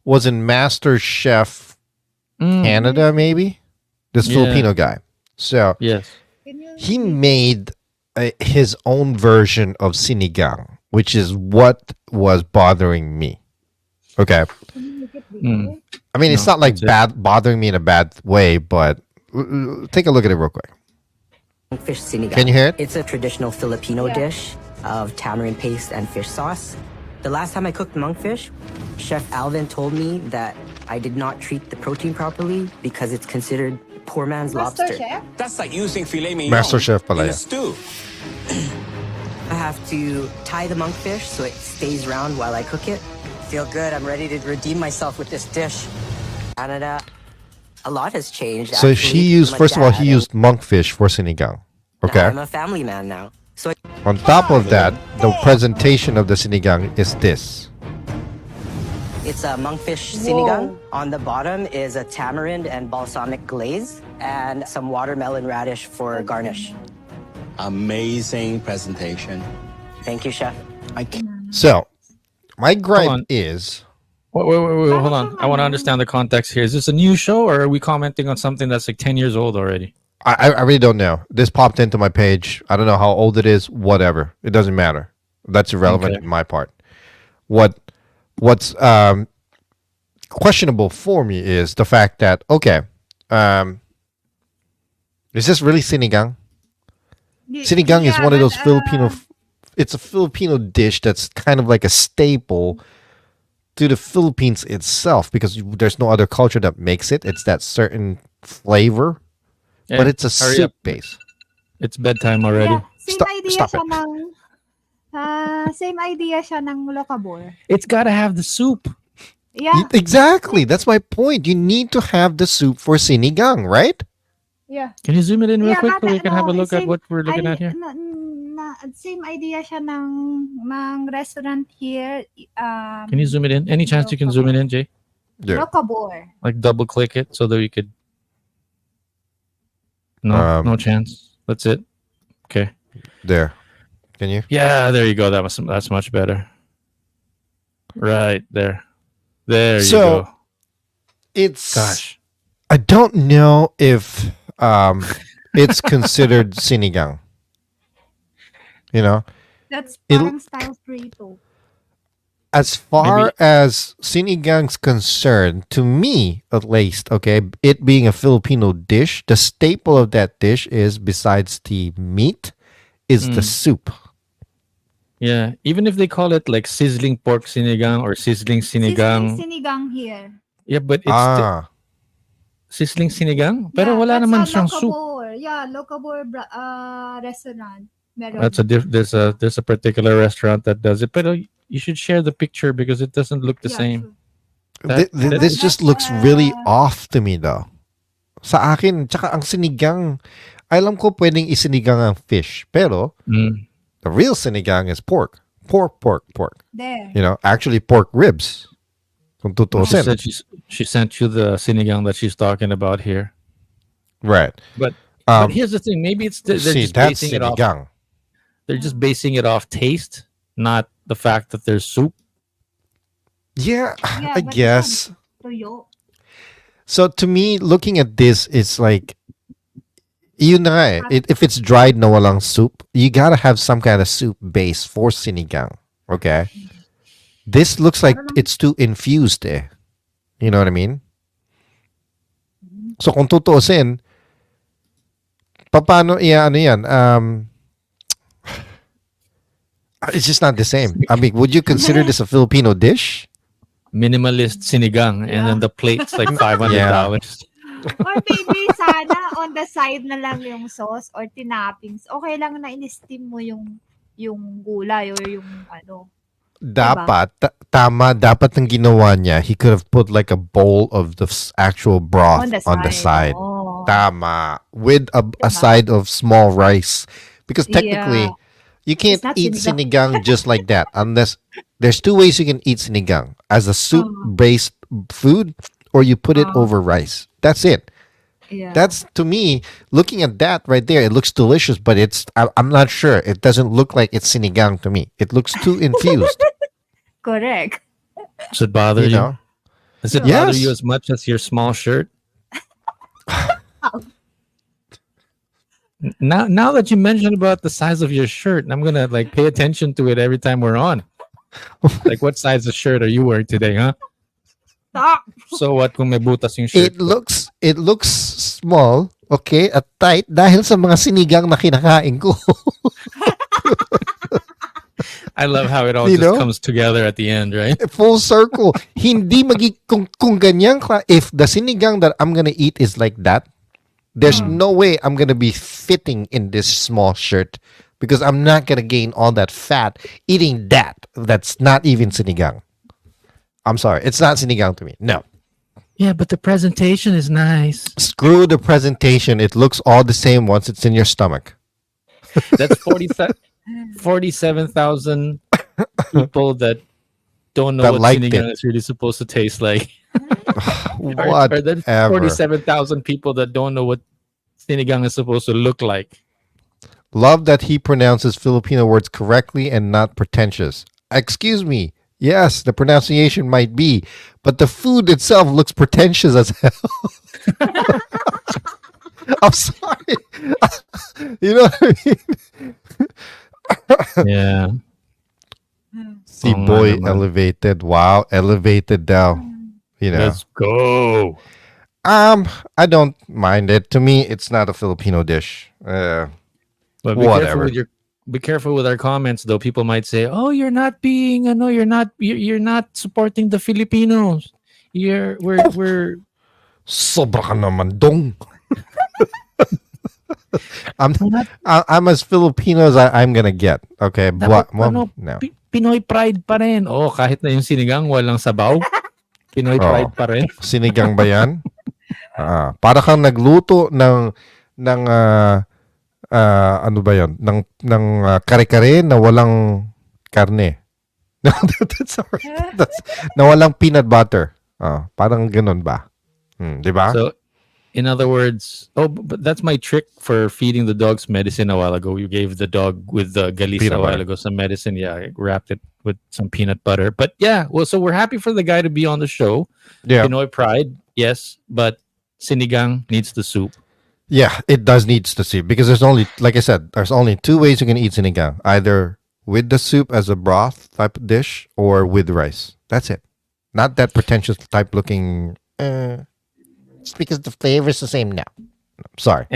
was in Master Chef Canada, maybe? This Filipino guy. So Yes. he made his own version of sinigang, which is what was bothering me. Okay. I mean, it's not like bothering me in a bad way, but take a look at it real quick. Fish sinigang. Can you hear it? It's a traditional Filipino dish of tamarind paste and fish sauce. The last time I cooked monkfish, Chef Alvin told me that I did not treat the protein properly because it's considered poor man's lobster. Chef? That's like using filet mignon Master Chef pala in yan. a stew. I have to tie the monkfish so it stays round while I cook it. Feel good. I'm ready to redeem myself with this dish. Canada, a lot has changed. So actually. he used, My first of all, dad he used monkfish for sinigang. Okay. I'm a family man now. So On top of that, the presentation of the sinigang is this. it's a monkfish sinigang. On the bottom is a tamarind and balsamic glaze and some watermelon radish for garnish. Amazing presentation. Thank you, Chef. So, my on. gripe is Wait, hold on. I want to understand the context here. Is this a new show or are we commenting on something that's like 10 years old already? I really don't know. This popped into my page. I don't know how old it is. Whatever. It doesn't matter. That's irrelevant in my part. What's questionable for me is the fact that is this really sinigang? Sinigang is one of those Filipino. It's a Filipino dish that's kind of like a staple to the Philippines itself because there's no other culture that makes it. It's that certain flavor. Yeah, But it's a hurry soup up. base. It's bedtime already. Stop it. Same idea siya ng locabor. It's got to have the soup. Yeah. Exactly. That's my point. You need to have the soup for sinigang, right? Yeah. Can you zoom it in real Yeah, quick so but, we can have a look at same- what we're looking at here? Same idea siya ng restaurant here. Can you zoom it in? Any chance you can zoom it in, Jay? Yeah. Locabor. Like double click it so that we could. No, no chance. That's it. Okay. There. Can you? Yeah, there you go. That's much better. Right there. There you go. It's Gosh. I don't know if it's considered sinigang. You know, That's It'll- parang style prito. as far as sinigang's concerned, to me at least, okay, it being a Filipino dish, the staple of that dish is besides the meat is the soup. Yeah. Even if they call it like sizzling pork sinigang or sizzling sinigang. Sinigang here. Yeah, but it's sizzling sinigang. Pero wala that's naman a siyang soup. Locabor. Yeah, Locabor restaurant. Meron. That's there's a particular restaurant that does it. Pero you should share the picture because it doesn't look the same. This just looks really off to me though. Sa akin, tsaka ang sinigang, alam ko pwedeng isinigang ang fish, pero the real sinigang is pork. Pork. There. You know, actually pork ribs. Kung She tutuusin. said she sent you the sinigang that she's talking about here. Right. But here's the thing. Maybe it's they're See, just that's basing it off. sinigang. They're just basing it off taste, not the fact that there's soup. Yeah, Yeah, I but guess. Tuyo. So to me, looking at this, it's like, yun na nga eh. If it's dried na walang soup, you gotta have some kind of soup base for sinigang. Okay? This looks like it's too infused eh. You know what I mean? So kung tutuusin, paano ano yan? It's just not the same. I mean, would you consider this a Filipino dish? Minimalist sinigang, and then the plate's like $500. Or maybe sana on the side na lang yung sauce or tinappings. Okay lang na in-steam mo yung gulay or yung ano. Dapat, dapat ang ginawa niya, he could have put like a bowl of the actual broth on the side. Oh. Tama. With a side of small rice. Because technically, you can't not eat sinigang just like that. Unless, there's two ways you can eat sinigang. As a soup-based food, or you put it over rice. That's it. Yeah. That's, to me, looking at that right there, it looks delicious, but I'm not sure. It doesn't look like it's sinigang to me. It looks too infused. Correct. Does it bother You you? know? Does it bother Yes. you as much as your small shirt? Now that you mentioned about the size of your shirt, I'm gonna like pay attention to it every time we're on. Like, what size of shirt are you wearing today, huh? Stop! So what kung may butas yung shirt? It looks small, okay, at tight dahil sa mga sinigang na kinakain ko. I love how it all You just know? comes together at the end, right? Full circle. Hindi kung ganyan if the sinigang that I'm gonna eat is like that, there's no way I'm gonna be fitting in this small shirt because I'm not gonna gain all that fat eating that. That's not even sinigang. I'm sorry, it's not sinigang to me. No. Yeah, but the presentation is nice. Screw the presentation. It looks all the same once it's in your stomach. That's 47,000 people that don't know That what liked sinigang it. is really supposed to taste like. Or that's Whatever. 47,000 people that don't know what sinigang is supposed to look like. Love that he pronounces Filipino words correctly and not pretentious. Excuse me. Yes, the pronunciation might be, but the food itself looks pretentious as hell. I'm sorry. You know what I mean? Yeah. See, Oh, boy, naman. elevated. Wow, elevated now. You know. Let's go. I don't mind it. To me, it's not a Filipino dish. But be Whatever. careful with your be careful with our comments though. People might say, "Oh, you're not being you're not supporting the Filipinos. We're Sobra ka naman, dong. I'm as Filipino as I'm gonna get. Okay, but ano, no. Pinoy pride pa rin. Oh, kahit na yung sinigang walang sabaw. Pinoy Oh. pride pa rin. Sinigang ba yan? Para kang nagluto ng ano ba yan? Ng kare-kare na walang karne. Sorry. Na walang peanut butter. Parang ganun ba? Di ba? So, in other words, but that's my trick for feeding the dogs medicine a while ago. You gave the dog with the galis Peanut a while butter. ago some medicine. Yeah, I wrapped it with some peanut butter. But yeah, well, so we're happy for the guy to be on the show. Yeah. Pinoy pride, yes, but sinigang needs the soup. Yeah, it does needs to see because there's only, like I said, there's only two ways you can eat sinigang. Either with the soup as a broth type of dish or with rice. That's it. Not that pretentious type looking. It's because the flavor is the same now. Sorry.